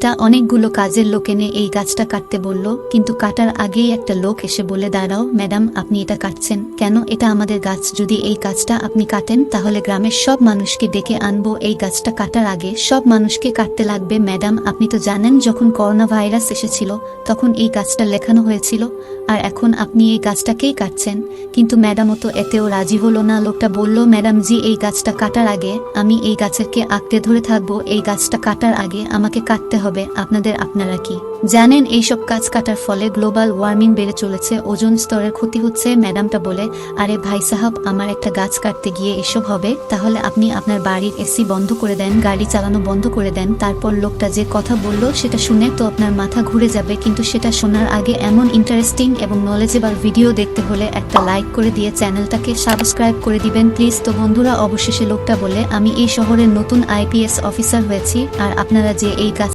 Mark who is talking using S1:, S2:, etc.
S1: মেয়েটা অনেকগুলো কাজের লোক এনে এই গাছটা কাটতে বলল, কিন্তু কাটার আগেই একটা লোক এসে বলে, দাঁড়াও ম্যাডাম, আপনি এটা কাটছেন কেন? এটা আমাদের গাছ, যদি এই গাছটা আপনি কাটেন তাহলে গ্রামের সব মানুষকে ডেকে আনবো। এই গাছটা কাটার আগে সব মানুষকে কাটতে লাগবে। ম্যাডাম, আপনি তো জানেন যখন করোনা ভাইরাস এসেছিল তখন এই গাছটা লেখানো হয়েছিল, আর এখন আপনি এই গাছটাকেই কাটছেন। কিন্তু ম্যাডামও তো এতেও রাজি হলো না। লোকটা বলল, ম্যাডাম জি, এই গাছটা কাটার আগে আমি এই গাছেরকে আঁকড়ে ধরে থাকবো। এই গাছটা কাটার আগে আমাকে কাটতে হবে। আপনারা কি জানেন এইসব গাছ কাটার ফলে গ্লোবাল ওয়ার্মিং বেড়ে চলেছে, ওজোন স্তরের ক্ষতি হচ্ছে? ম্যাডামটা বলে, আরে ভাই সাহাব, আমার একটা গাছ কাটতে গিয়ে এসব হবে? তাহলে আপনি আপনার বাড়ির এসি বন্ধ করে দেন, গাড়ি চালানো বন্ধ করে দেন। তারপর লোকটা যে কথা বলল সেটা শুনে তো আপনার মাথা ঘুরে যাবে, কিন্তু সেটা শোনার আগে এমন ইন্টারেস্টিং এবং নলেজেবল ভিডিও দেখতে হলে একটা লাইক করে দিয়ে চ্যানেলটাকে সাবস্ক্রাইব করে দিবেন প্লিজ। তো বন্ধুরা, অবশেষে লোকটা বলে, আমি এই শহরের নতুন IPS অফিসার হয়েছি, আর আপনারা যে এই গাছ